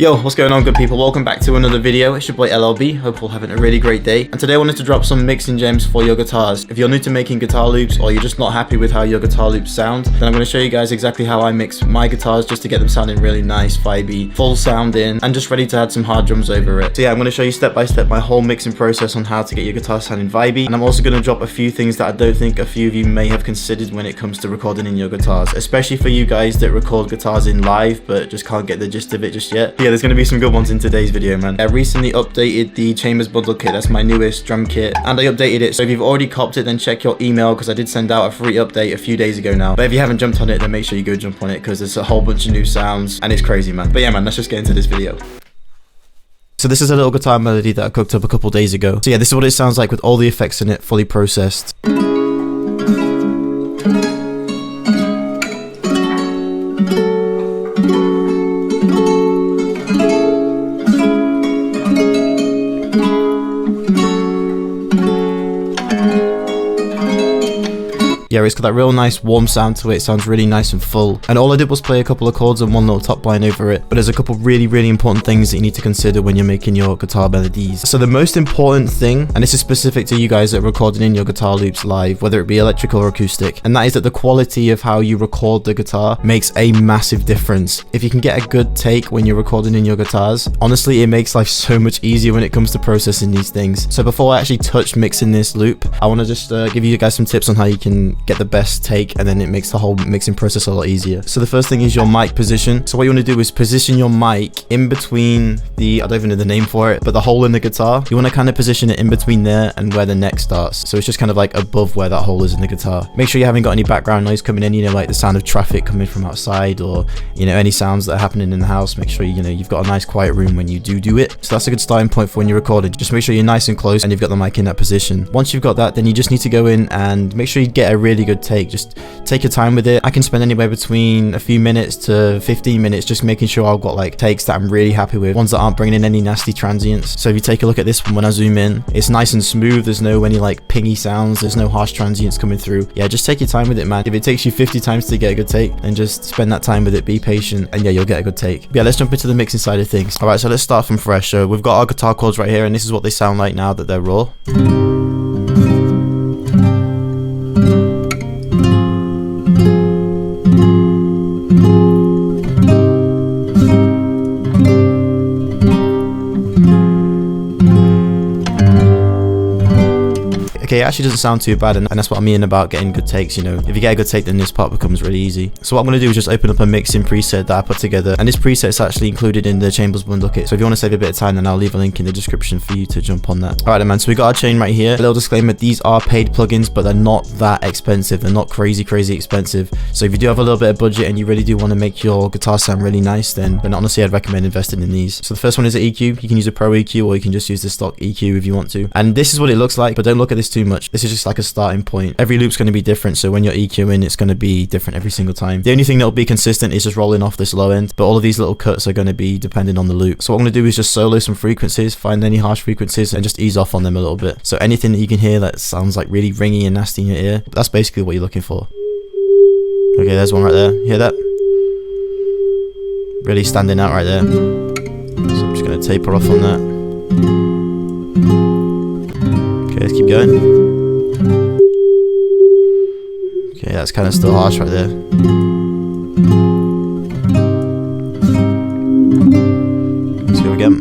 Yo, what's going on, good people? Welcome back to another video. It's your boy LLB. Hope you're having a really great day. And today I wanted to drop some mixing gems for your guitars. If you're new to making guitar loops or you're just not happy with how your guitar loops sound, then I'm going to show you guys exactly how I mix my guitars just to get them sounding really nice, vibey, full sounding, and just ready to add some hard drums over it. So yeah, I'm going to show you step by step my whole mixing process on how to get your guitar sounding vibey. And I'm also going to drop a few things that I don't think a few of you may have considered when it comes to recording in your guitars, especially for you guys that record guitars in live but just can't get the gist of it just yet. Yeah, there's going to be some good ones in today's video, man. I recently updated the Chambers bundle kit. That's my newest drum kit, and I updated it. So if you've already copped it, then check your email, because I did send out a free update a few days ago now. But if you haven't jumped on it, then make sure you go jump on it, because there's a whole bunch of new sounds and it's crazy, man. But yeah, man, let's just get into this video. So this is a little guitar melody that I cooked up a couple days ago. So yeah, this is what it sounds like with all the effects in it, fully processed. Yeah, it's got that real nice warm sound to it. It sounds really nice and full. And all I did was play a couple of chords and one little top line over it. But there's a couple really important things that you need to consider when you're making your guitar melodies. So the most important thing, and this is specific to you guys that are recording in your guitar loops live, whether it be electrical or acoustic, and that is that the quality of how you record the guitar makes a massive difference. If you can get a good take when you're recording in your guitars, honestly, it makes life so much easier when it comes to processing these things. So before I actually touch mixing this loop, I want to just give you guys some tips on how you can get the best take, and then it makes the whole mixing process a lot easier. So the first thing is your mic position. So what you want to do is position your mic in between the, I don't even know the name for it, but the hole in the guitar. You want to kind of position it in between there and where the neck starts. So it's just kind of like above where that hole is in the guitar. Make sure you haven't got any background noise coming in, you know, like the sound of traffic coming from outside, or, you know, any sounds that are happening in the house. Make sure, you know, you've got a nice quiet room when you do it. So that's a good starting point for when you're recording. Just make sure you're nice and close and you've got the mic in that position. Once you've got that, then you just need to go in and make sure you get a really good take. Just take your time with it. I can spend anywhere between a few minutes to 15 minutes just making sure I've got like takes that I'm really happy with, ones that aren't bringing in any nasty transients. So if you take a look at this one, when I zoom in, it's nice and smooth. There's no any like pingy sounds, there's no harsh transients coming through. Yeah, just take your time with it, man. If it takes you 50 times to get a good take, then just spend that time with it, be patient, and yeah, you'll get a good take. But yeah, let's jump into the mixing side of things. All right, so let's start from fresh. So we've got our guitar chords right here, and this is what they sound like now that they're raw. Okay, it actually doesn't sound too bad, and that's what I mean about getting good takes. You know, if you get a good take, then this part becomes really easy. So what I'm going to do is just open up a mixing preset that I put together, and this preset is actually included in the Chambers bundle kit. So if you want to save a bit of time, then I'll leave a link in the description for you to jump on that. Alright then, man, so we got our chain right here. A little disclaimer, these are paid plugins, but they're not that expensive. They're not crazy expensive. So if you do have a little bit of budget and you really do want to make your guitar sound really nice, then honestly I'd recommend investing in these. So the first one is an EQ. You can use a Pro EQ, or you can just use the stock EQ if you want to. And this is what it looks like, but don't look at this too much. This is just like a starting point. Every loop's going to be different, so when you're EQing, it's going to be different every single time. The only thing that will be consistent is just rolling off this low end, but all of these little cuts are going to be depending on the loop. So what I'm going to do is just solo some frequencies, find any harsh frequencies, and just ease off on them a little bit. So anything that you can hear that sounds like really ringy and nasty in your ear, that's basically what you're looking for. Okay, there's one right there. Hear that? Really standing out right there. So I'm just going to taper off on that. Okay, let's keep going. Okay, that's kind of still harsh right there. Let's go again.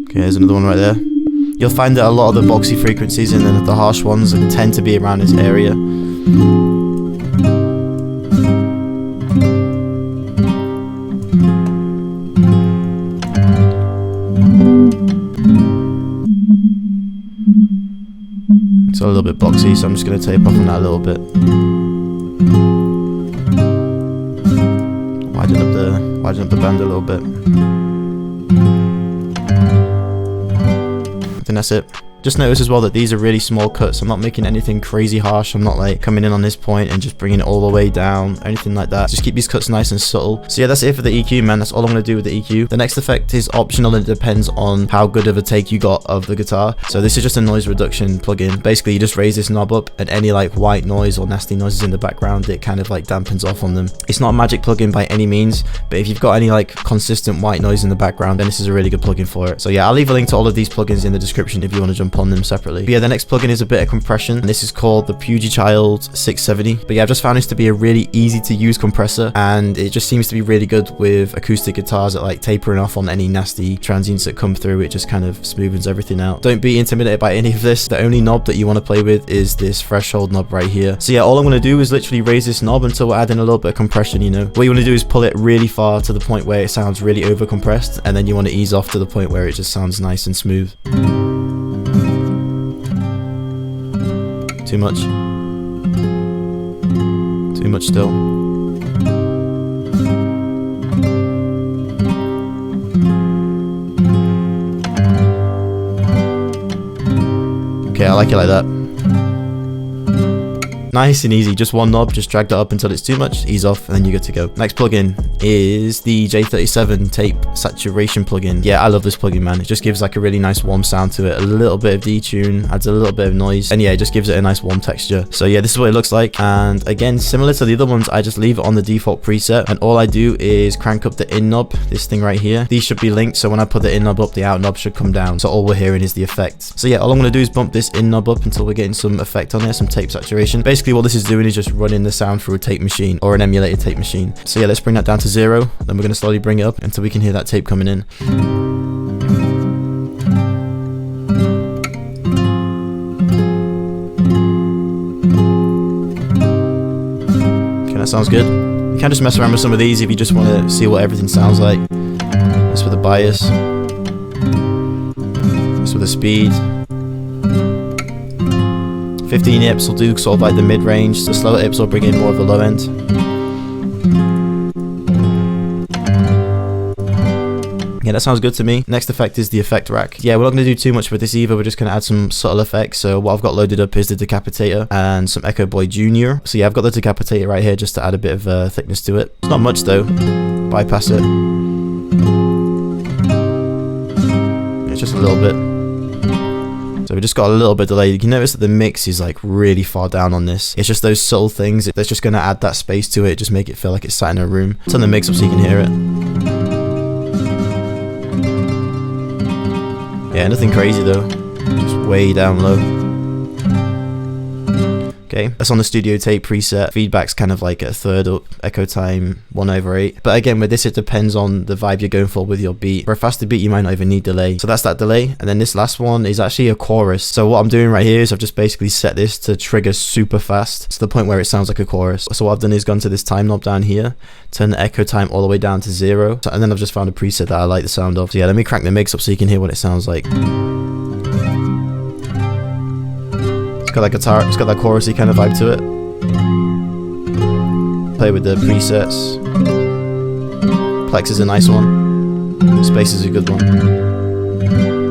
Okay, there's another one right there. You'll find that a lot of the boxy frequencies and then the harsh ones tend to be around this area. It's a little bit boxy, so I'm just going to tape off on that a little bit. Widen up the band a little bit. I think that's it. Just notice as well that these are really small cuts. I'm not making anything crazy harsh. I'm not like coming in on this point and just bringing it all the way down, anything like that. Just keep these cuts nice and subtle. So yeah, that's it for the EQ, man. That's all I'm going to do with the EQ. The next effect is optional and it depends on how good of a take you got of the guitar. So this is just a noise reduction plugin. Basically, you just raise this knob up and any like white noise or nasty noises in the background, it kind of like dampens off on them. It's not a magic plugin by any means, but if you've got any like consistent white noise in the background, then this is a really good plugin for it. So yeah, I'll leave a link to all of these plugins in the description if you want to jump on them separately. But yeah, the next plugin is a bit of compression, and this is called the Pugichild 670. But yeah, I've just found this to be a really easy to use compressor, and it just seems to be really good with acoustic guitars that like tapering off on any nasty transients that come through. It just kind of smoothens everything out. Don't be intimidated by any of this. The only knob that you want to play with is this threshold knob right here. So yeah, all I'm going to do is literally raise this knob until we're adding a little bit of compression, you know. What you want to do is pull it really far to the point where it sounds really over compressed, and then you want to ease off to the point where it just sounds nice and smooth. Too much. Too much still. Okay, I like it like that. Nice and easy, just one knob, just drag that up until it's too much, ease off, and then you're good to go. Next plugin is the J37 tape saturation plugin. Yeah, I love this plugin, man. It just gives like a really nice warm sound to it, a little bit of detune, adds a little bit of noise, and yeah, it just gives it a nice warm texture. So yeah, this is what it looks like, and again, similar to the other ones, I just leave it on the default preset, and all I do is crank up the in knob, this thing right here. These should be linked, so when I put the in knob up, the out knob should come down, so all we're hearing is the effect. So yeah, all I'm going to do is bump this in knob up until we're getting some effect on there, some tape saturation. Basically, what this is doing is just running the sound through a tape machine or an emulated tape machine. So yeah, let's bring that down to 0. Then we're going to slowly bring it up until we can hear that tape coming in. Okay, that sounds good. You can just mess around with some of these if you just want to see what everything sounds like. This with the bias. This with the speed. 15 ips will do sort of like the mid-range, the slower ips will bring in more of the low end. Yeah, that sounds good to me. Next effect is the effect rack. Yeah, we're not going to do too much with this either. We're just going to add some subtle effects. So what I've got loaded up is the Decapitator and some Echo Boy Jr. So yeah, I've got the Decapitator right here just to add a bit of thickness to it. It's not much though. Bypass it. It's just a little bit. So we just got a little bit delayed. You can notice that the mix is like really far down on this. It's just those subtle things that's just going to add that space to it, just make it feel like it's sat in a room. Turn the mix up so you can hear it. Yeah, nothing crazy though, just way down low. Okay, that's on the studio tape preset. Feedback's kind of like a third up, echo time 1/8. But again, with this, it depends on the vibe you're going for with your beat. For a faster beat, you might not even need delay. So that's that delay. And then this last one is actually a chorus. So what I'm doing right here is I've just basically set this to trigger super fast to the point where it sounds like a chorus. So what I've done is gone to this time knob down here, turn the echo time all the way down to 0. And then I've just found a preset that I like the sound of. So yeah, let me crank the mix up so you can hear what it sounds like. It's got that guitar, it's got that chorusy kind of vibe to it. Play with the presets. Plex is a nice one. Space is a good one.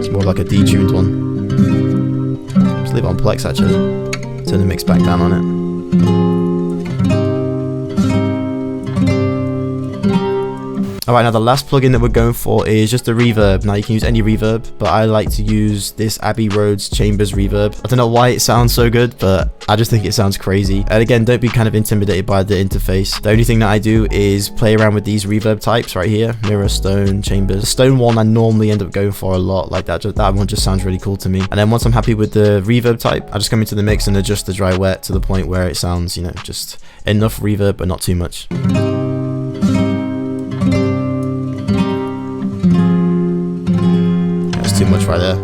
It's more like a detuned one. Just leave it on Plex actually. Turn the mix back down on it. Alright, now the last plugin that we're going for is just a reverb. Now you can use any reverb, but I like to use this Abbey Roads Chambers reverb. I don't know why it sounds so good, but I just think it sounds crazy. And again, don't be kind of intimidated by the interface. The only thing that I do is play around with these reverb types right here. Mirror, stone, chambers. The stone one I normally end up going for a lot. Like that one just sounds really cool to me. And then once I'm happy with the reverb type, I just come into the mix and adjust the dry wet to the point where it sounds, you know, just enough reverb, but not too much. Too much right there.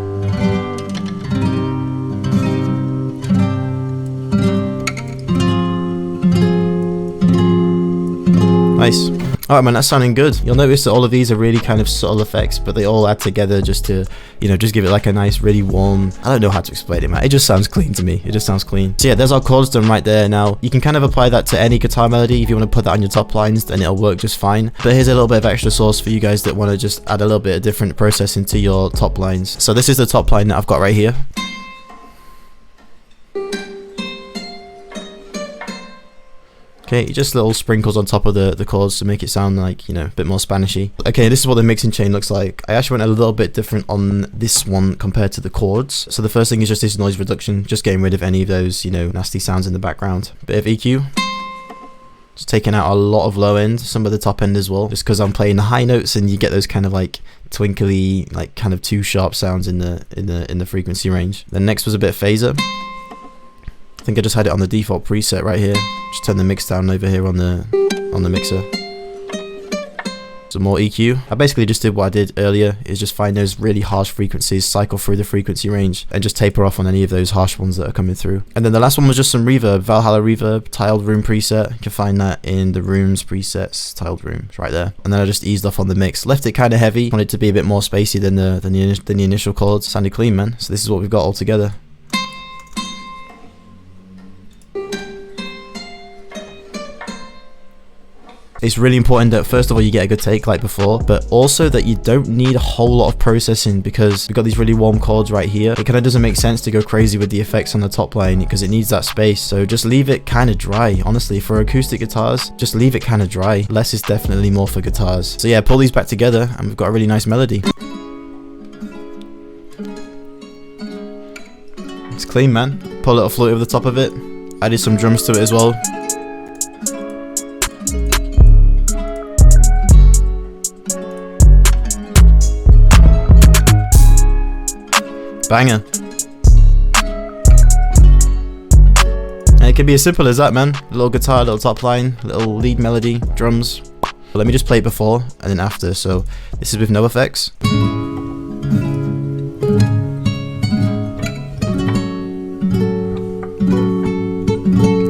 Nice. Alright man, that's sounding good. You'll notice that all of these are really kind of subtle effects, but they all add together just to, you know, just give it like a nice, really warm, I don't know how to explain it, man. It just sounds clean to me. It just sounds clean. So yeah, there's our chords done right there. Now, you can kind of apply that to any guitar melody. If you want to put that on your top lines, then it'll work just fine. But here's a little bit of extra sauce for you guys that want to just add a little bit of different processing to your top lines. So this is the top line that I've got right here. Okay, just little sprinkles on top of the chords to make it sound like, you know, a bit more Spanishy. Okay, this is what the mixing chain looks like. I actually went a little bit different on this one compared to the chords. So the first thing is just this noise reduction, just getting rid of any of those, you know, nasty sounds in the background. Bit of EQ. Just taking out a lot of low end, some of the top end as well, just because I'm playing the high notes and you get those kind of like twinkly, like kind of too sharp sounds in the frequency range. Then next was a bit of phaser. I think I just had it on the default preset right here. Just turn the mix down over here on the mixer. Some more EQ. I basically just did what I did earlier, is just find those really harsh frequencies, cycle through the frequency range, and just taper off on any of those harsh ones that are coming through. And then the last one was just some reverb, Valhalla reverb, tiled room preset. You can find that in the rooms presets, tiled room, it's right there. And then I just eased off on the mix, left it kind of heavy, wanted it to be a bit more spacey than the initial chords. Sounded clean, man. So this is what we've got all together. It's really important that first of all you get a good take like before, but also that you don't need a whole lot of processing, because we've got these really warm chords right here. It kind of doesn't make sense to go crazy with the effects on the top line because it needs that space. So just leave it kind of dry. Honestly, for acoustic guitars, just leave it kind of dry. Less is definitely more for guitars. So yeah, pull these back together and we've got a really nice melody. It's clean, man. Put a little float over the top of it. Added some drums to it as well. Banger. And it can be as simple as that, man. A little guitar, a little top line, little lead melody, drums. But let me just play it before and then after. So this is with no effects.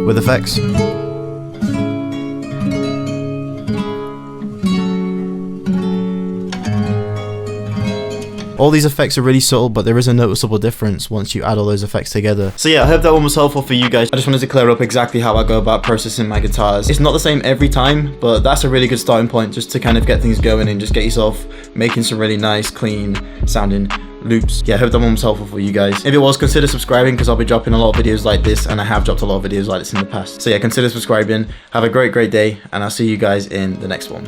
With effects. All these effects are really subtle, but there is a noticeable difference once you add all those effects together. So yeah, I hope that one was helpful for you guys. I just wanted to clear up exactly how I go about processing my guitars. It's not the same every time, but that's a really good starting point just to kind of get things going and just get yourself making some really nice, clean sounding loops. Yeah, I hope that one was helpful for you guys. If it was, consider subscribing because I'll be dropping a lot of videos like this, and I have dropped a lot of videos like this in the past. So yeah, consider subscribing. Have a great day, and I'll see you guys in the next one.